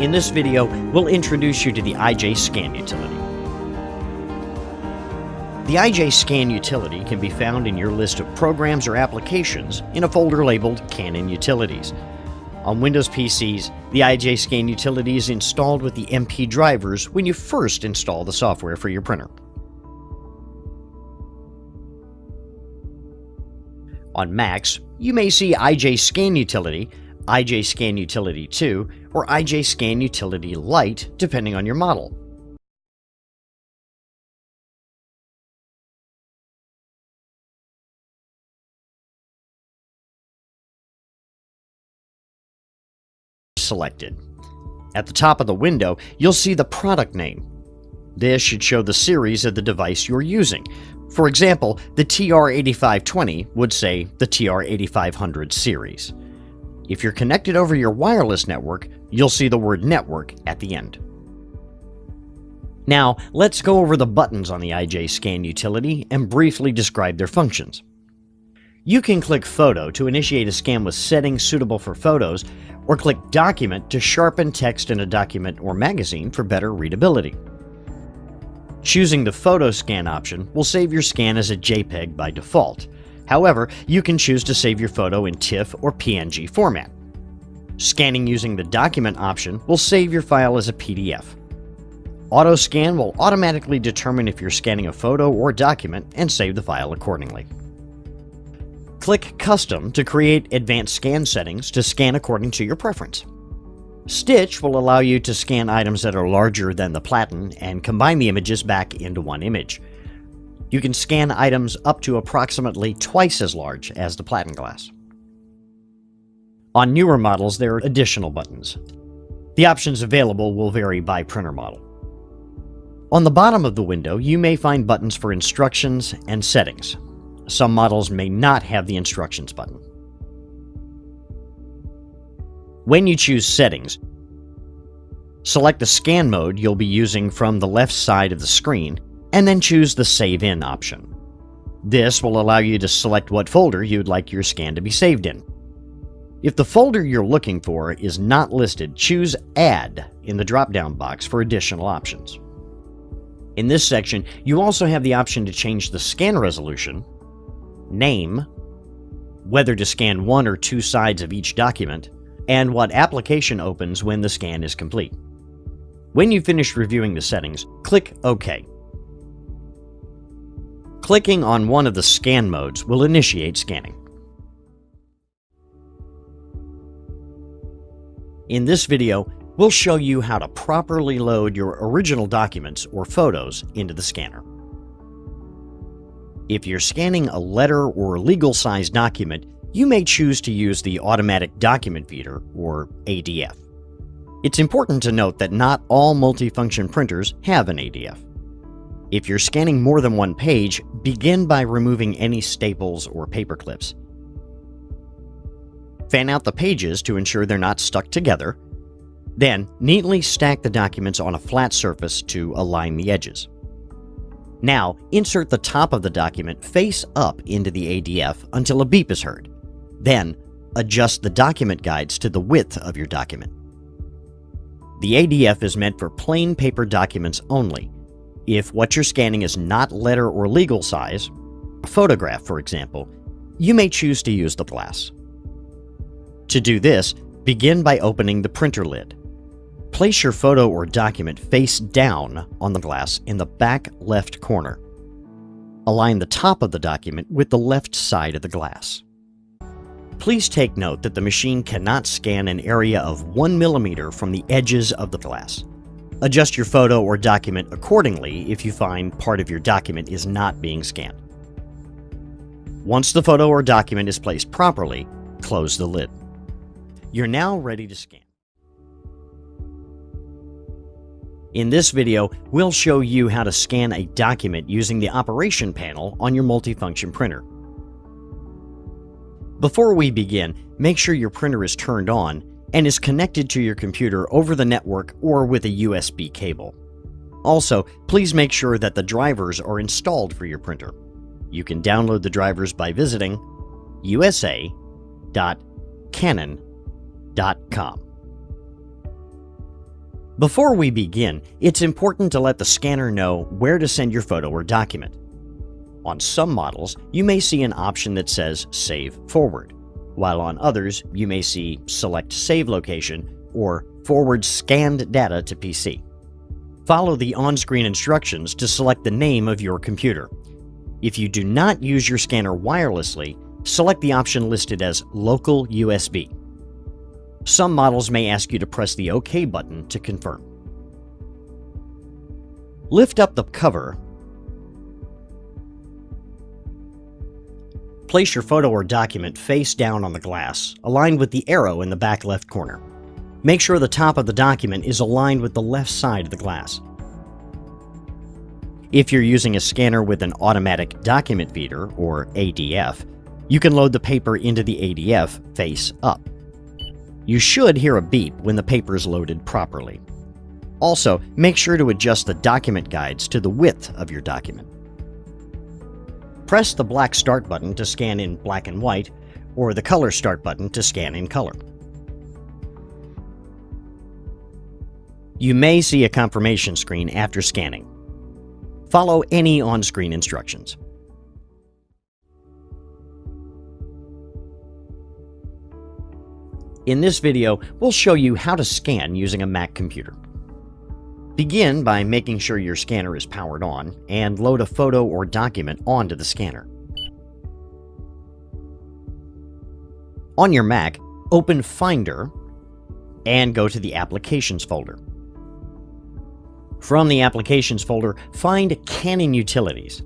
In this video, we'll introduce you to the IJ-Scan utility. The IJ-Scan utility can be found in your list of programs or applications in a folder labeled Canon Utilities. On Windows PCs, the IJ-Scan utility is installed with the MP drivers when you first install the software for your printer. On Macs, you may see IJ-Scan Utility, IJ-Scan Utility 2, or IJ-Scan Utility Lite, depending on your model. Selected. At the top of the window, you'll see the product name. This should show the series of the device you're using. For example, the TR8520 would say the TR8500 series. If you're connected over your wireless network, you'll see the word network at the end. Now, let's go over the buttons on the IJ-Scan utility and briefly describe their functions. You can click Photo to initiate a scan with settings suitable for photos, or click Document to sharpen text in a document or magazine for better readability. Choosing the Photo Scan option will save your scan as a JPEG by default. However, you can choose to save your photo in TIFF or PNG format. Scanning using the Document option will save your file as a PDF. Auto Scan will automatically determine if you're scanning a photo or document and save the file accordingly. Click Custom to create advanced scan settings to scan according to your preference. Stitch will allow you to scan items that are larger than the platen and combine the images back into one image. You can scan items up to approximately twice as large as the platen glass. On newer models, there are additional buttons. The options available will vary by printer model. On the bottom of the window, you may find buttons for instructions and settings. Some models may not have the instructions button. When you choose Settings, select the scan mode you'll be using from the left side of the screen, and then choose the Save In option. This will allow you to select what folder you'd like your scan to be saved in. If the folder you're looking for is not listed, choose Add in the drop-down box for additional options. In this section, you also have the option to change the scan resolution, name, whether to scan one or two sides of each document, and what application opens when the scan is complete. When you finish reviewing the settings, click OK. Clicking on one of the scan modes will initiate scanning. In this video, we'll show you how to properly load your original documents or photos into the scanner. If you're scanning a letter or legal-size document, you may choose to use the Automatic Document Feeder, or ADF. It's important to note that not all multifunction printers have an ADF. If you're scanning more than one page, begin by removing any staples or paper clips. Fan out the pages to ensure they're not stuck together. Then, neatly stack the documents on a flat surface to align the edges. Now, insert the top of the document face up into the ADF until a beep is heard. Then, adjust the document guides to the width of your document. The ADF is meant for plain paper documents only. If what you're scanning is not letter or legal size, a photograph for example, you may choose to use the glass. To do this, begin by opening the printer lid. Place your photo or document face down on the glass in the back left corner. Align the top of the document with the left side of the glass. Please take note that the machine cannot scan an area of 1 millimeter from the edges of the glass. Adjust your photo or document accordingly if you find part of your document is not being scanned. Once the photo or document is placed properly, close the lid. You're now ready to scan. In this video, we'll show you how to scan a document using the operation panel on your multifunction printer. Before we begin, make sure your printer is turned on and is connected to your computer over the network or with a USB cable. Also, please make sure that the drivers are installed for your printer. You can download the drivers by visiting usa.canon.com. Before we begin, it's important to let the scanner know where to send your photo or document. On some models, you may see an option that says Save Forward, while on others, you may see Select Save Location or Forward Scanned Data to PC. Follow the on-screen instructions to select the name of your computer. If you do not use your scanner wirelessly, select the option listed as Local USB. Some models may ask you to press the OK button to confirm. Lift up the cover. Place your photo or document face down on the glass, aligned with the arrow in the back left corner. Make sure the top of the document is aligned with the left side of the glass. If you're using a scanner with an automatic document feeder, or ADF, you can load the paper into the ADF face up. You should hear a beep when the paper is loaded properly. Also, make sure to adjust the document guides to the width of your document. Press the black Start button to scan in black and white, or the color Start button to scan in color. You may see a confirmation screen after scanning. Follow any on-screen instructions. In this video, we'll show you how to scan using a Mac computer. Begin by making sure your scanner is powered on and load a photo or document onto the scanner. On your Mac, open Finder and go to the Applications folder. From the Applications folder, find Canon Utilities.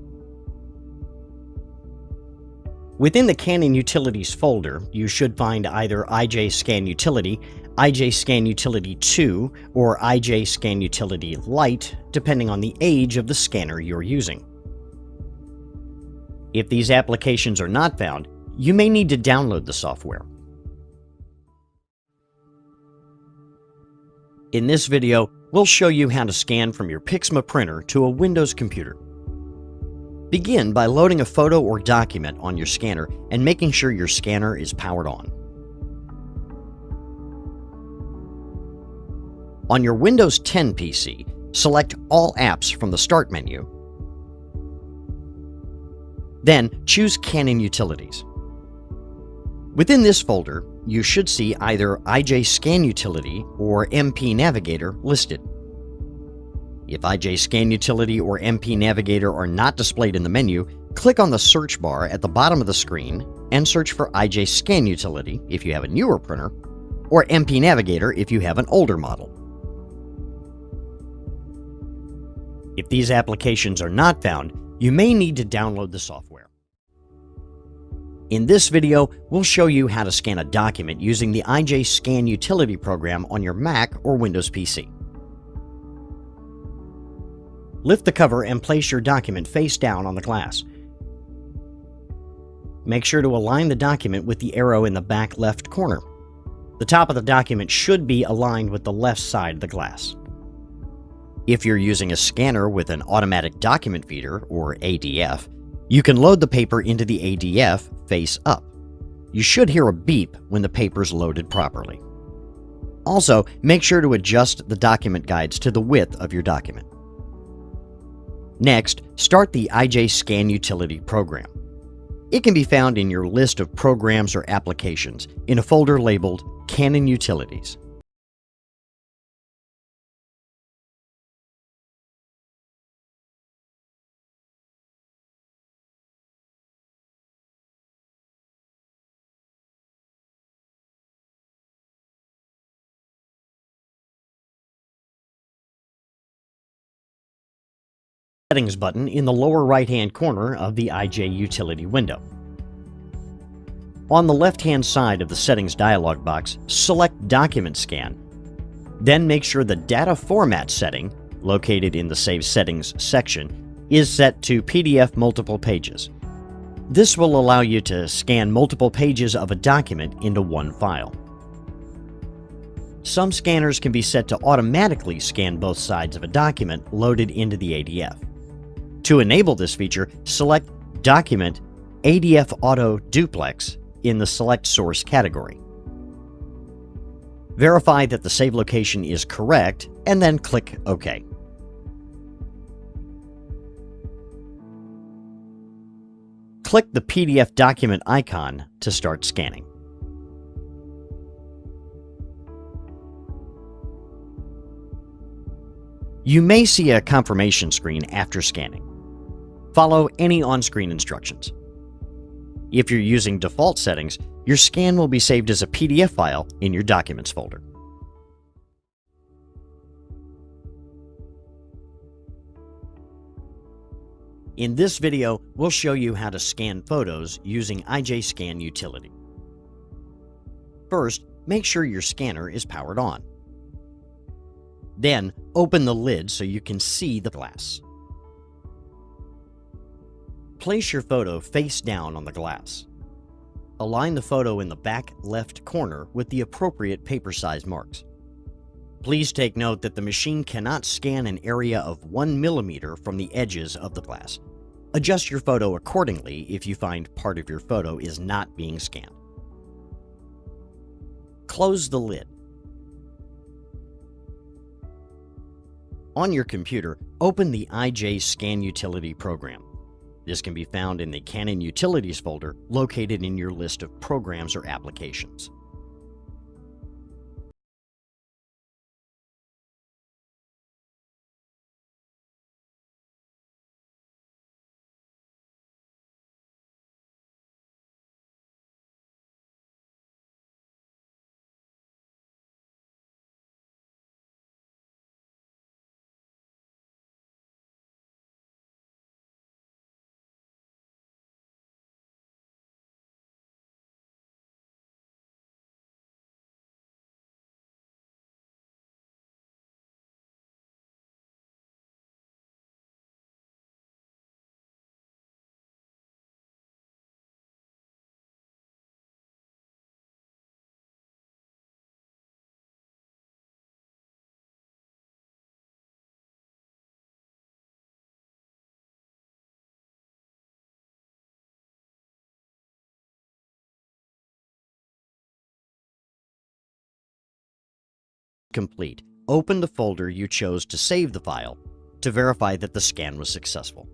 Within the Canon Utilities folder, you should find either IJ Scan Utility, IJ Scan Utility 2, or IJ Scan Utility Lite, depending on the age of the scanner you're using. If these applications are not found, you may need to download the software. In this video, we'll show you how to scan from your Pixma printer to a Windows computer. Begin by loading a photo or document on your scanner and making sure your scanner is powered on. On your Windows 10 PC, select All Apps from the Start menu. Then choose Canon Utilities. Within this folder, you should see either IJ Scan Utility or MP Navigator listed. If IJ Scan Utility or MP Navigator are not displayed in the menu, click on the search bar at the bottom of the screen and search for IJ Scan Utility if you have a newer printer, or MP Navigator if you have an older model. If these applications are not found, you may need to download the software. In this video, we'll show you how to scan a document using the IJ Scan Utility program on your Mac or Windows PC. Lift the cover and place your document face down on the glass. Make sure to align the document with the arrow in the back left corner. The top of the document should be aligned with the left side of the glass. If you're using a scanner with an automatic document feeder, or ADF, you can load the paper into the ADF face up. You should hear a beep when the paper is loaded properly. Also, make sure to adjust the document guides to the width of your document. Next, start the IJ Scan Utility program. It can be found in your list of programs or applications in a folder labeled Canon Utilities. Settings button in the lower right-hand corner of the IJ Utility window. On the left-hand side of the Settings dialog box, select Document Scan. Then make sure the Data Format setting, located in the Save Settings section, is set to PDF Multiple Pages. This will allow you to scan multiple pages of a document into one file. Some scanners can be set to automatically scan both sides of a document loaded into the ADF. To enable this feature, select Document ADF Auto Duplex in the Select Source category. Verify that the save location is correct, and then click OK. Click the PDF document icon to start scanning. You may see a confirmation screen after scanning. Follow any on-screen instructions. If you're using default settings, your scan will be saved as a PDF file in your Documents folder. In this video, we'll show you how to scan photos using IJScan utility. First, make sure your scanner is powered on. Then, open the lid so you can see the glass. Place your photo face down on the glass. Align the photo in the back left corner with the appropriate paper size marks. Please take note that the machine cannot scan an area of 1 millimeter from the edges of the glass. Adjust your photo accordingly if you find part of your photo is not being scanned. Close the lid. On your computer, open the IJScan utility program. This can be found in the Canon Utilities folder located in your list of programs or applications. Complete. Open the folder you chose to save the file to verify that the scan was successful.